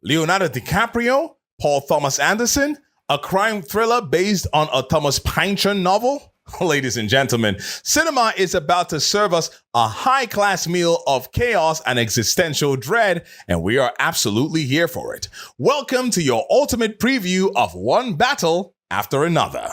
Leonardo DiCaprio? Paul Thomas Anderson? A crime thriller based on a Thomas Pynchon novel? Ladies and gentlemen, cinema is about to serve us a high-class meal of chaos and existential dread, and we are absolutely here for it. Welcome to your ultimate preview of one battle after another.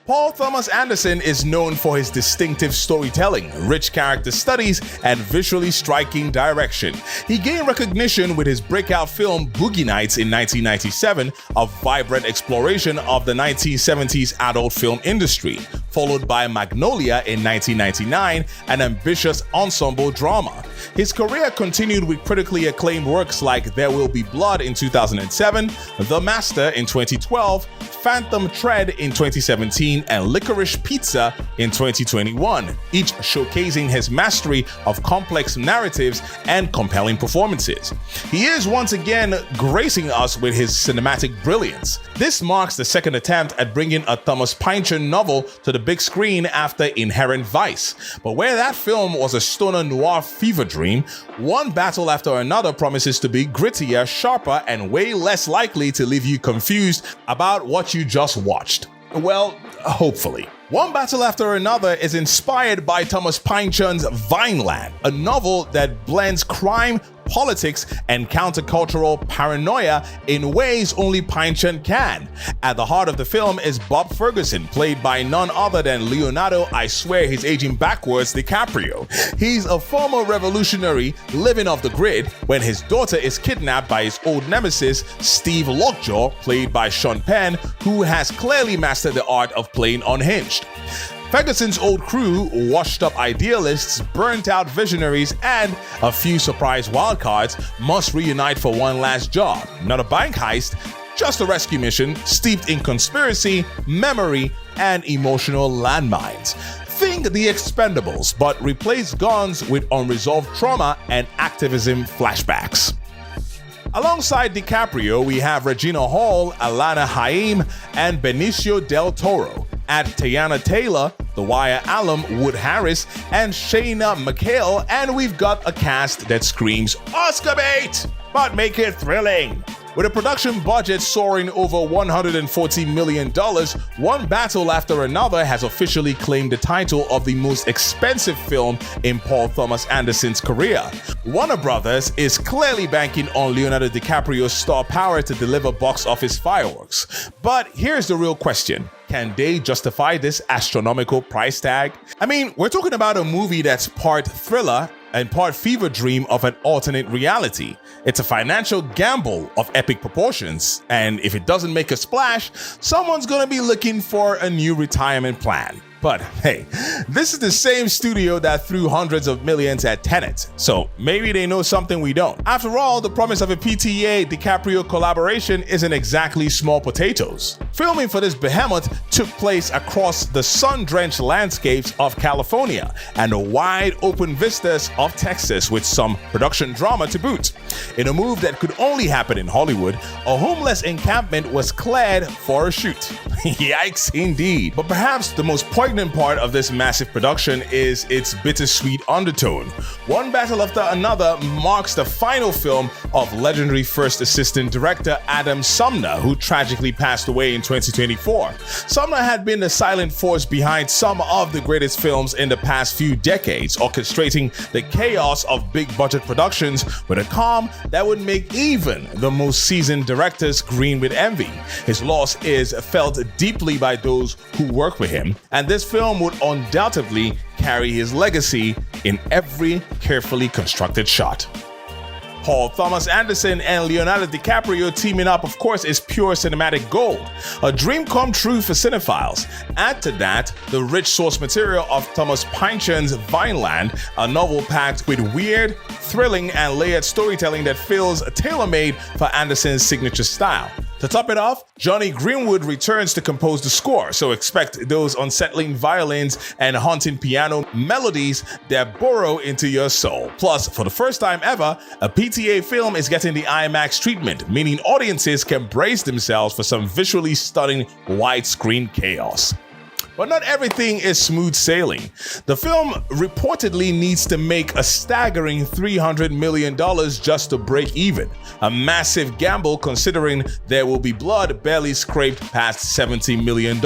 Paul Thomas Anderson is known for his distinctive storytelling, rich character studies, and visually striking direction. He gained recognition with his breakout film Boogie Nights in 1997, a vibrant exploration of the 1970s adult film industry, followed by Magnolia in 1999, an ambitious ensemble drama. His career continued with critically acclaimed works like There Will Be Blood in 2007, The Master in 2012, Phantom Thread in 2017, and Licorice Pizza in 2021, each showcasing his mastery of complex narratives and compelling performances. He is once again gracing us with his cinematic brilliance. This marks the second attempt at bringing a Thomas Pynchon novel to the big screen after Inherent Vice. But where that film was a stoner noir fever dream, One Battle After Another promises to be grittier, sharper, and way less likely to leave you confused about what you just watched. Well, hopefully. One Battle After Another is inspired by Thomas Pynchon's Vineland, a novel that blends crime, politics, and countercultural paranoia in ways only Pynchon can. At the heart of the film is Bob Ferguson, played by none other than Leonardo, I swear he's aging backwards, DiCaprio. He's a former revolutionary living off the grid when his daughter is kidnapped by his old nemesis, Steve Lockjaw, played by Sean Penn, who has clearly mastered the art of playing unhinged. Ferguson's old crew, washed-up idealists, burnt-out visionaries, and a few surprise wildcards must reunite for one last job. Not a bank heist, just a rescue mission steeped in conspiracy, memory, and emotional landmines. Think The Expendables, but replace guns with unresolved trauma and activism flashbacks. Alongside DiCaprio, we have Regina Hall, Alana Haim, and Benicio del Toro. Add Teyana Taylor, The Wire alum Wood Harris, and Shayna McHale, and we've got a cast that screams Oscar bait, but make it thrilling. With a production budget soaring over $140 million, One Battle After Another has officially claimed the title of the most expensive film in Paul Thomas Anderson's career. Warner Brothers is clearly banking on Leonardo DiCaprio's star power to deliver box office fireworks. But here's the real question. Can they justify this astronomical price tag? I mean, we're talking about a movie that's part thriller and part fever dream of an alternate reality. It's a financial gamble of epic proportions, and if it doesn't make a splash, someone's gonna be looking for a new retirement plan. But hey, this is the same studio that threw hundreds of millions at Tenet, so maybe they know something we don't. After all, the promise of a PTA-DiCaprio collaboration isn't exactly small potatoes. Filming for this behemoth took place across the sun-drenched landscapes of California and the wide-open vistas of Texas, with some production drama to boot. In a move that could only happen in Hollywood, a homeless encampment was cleared for a shoot. Yikes indeed. But perhaps the most poignant part of this massive production is its bittersweet undertone. One Battle After Another marks the final film of legendary first assistant director Adam Sumner, who tragically passed away in 2024. Sumner had been the silent force behind some of the greatest films in the past few decades, orchestrating the chaos of big-budget productions with a calm that would make even the most seasoned directors green with envy. His loss is felt deeply by those who work with him, and this film would undoubtedly carry his legacy in every carefully constructed shot. Paul Thomas Anderson and Leonardo DiCaprio teaming up, of course, is pure cinematic gold. A dream come true for cinephiles. Add to that the rich source material of Thomas Pynchon's Vineland, a novel packed with weird, thrilling, and layered storytelling that feels tailor-made for Anderson's signature style. To top it off, Johnny Greenwood returns to compose the score, so expect those unsettling violins and haunting piano melodies that burrow into your soul. Plus, for the first time ever, a PTA film is getting the IMAX treatment, meaning audiences can brace themselves for some visually stunning widescreen chaos. But not everything is smooth sailing. The film reportedly needs to make a staggering $300 million just to break even, a massive gamble considering There Will Be Blood barely scraped past $70 million.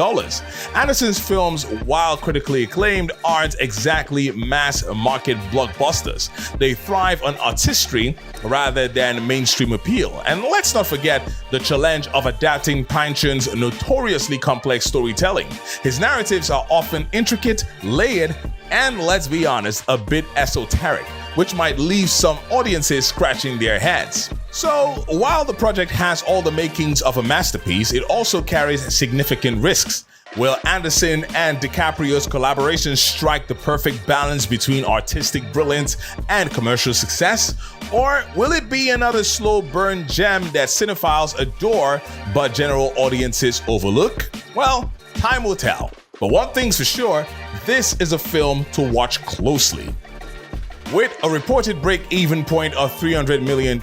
Anderson's films, while critically acclaimed, aren't exactly mass-market blockbusters. They thrive on artistry rather than mainstream appeal. And let's not forget the challenge of adapting Pynchon's notoriously complex storytelling. His narratives are often intricate, layered, and let's be honest, a bit esoteric, which might leave some audiences scratching their heads. So, while the project has all the makings of a masterpiece, it also carries significant risks. Will Anderson and DiCaprio's collaboration strike the perfect balance between artistic brilliance and commercial success? Or will it be another slow burn gem that cinephiles adore but general audiences overlook? Well, time will tell. But one thing's for sure, this is a film to watch closely. With a reported break-even point of $300 million,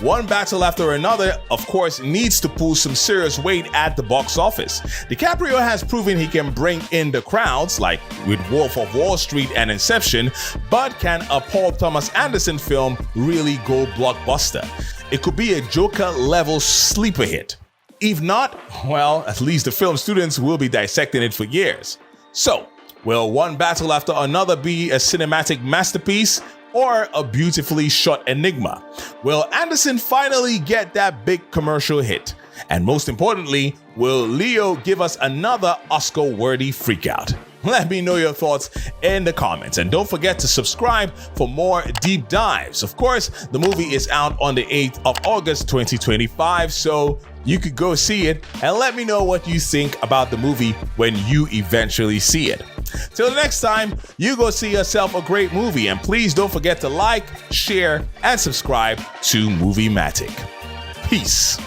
One Battle After Another, of course, needs to pull some serious weight at the box office. DiCaprio has proven he can bring in the crowds, like with Wolf of Wall Street and Inception, but can a Paul Thomas Anderson film really go blockbuster? It could be a Joker-level sleeper hit. If not, well, at least the film students will be dissecting it for years. So, will One Battle After Another be a cinematic masterpiece or a beautifully shot enigma? Will Anderson finally get that big commercial hit? And most importantly, will Leo give us another Oscar-worthy freakout? Let me know your thoughts in the comments, and don't forget to subscribe for more deep dives. Of course, the movie is out on the 8th of August 2025, so you could go see it and let me know what you think about the movie when you eventually see it. Till next time, you go see yourself a great movie, and please don't forget to like, share, and subscribe to Muveematic. Peace.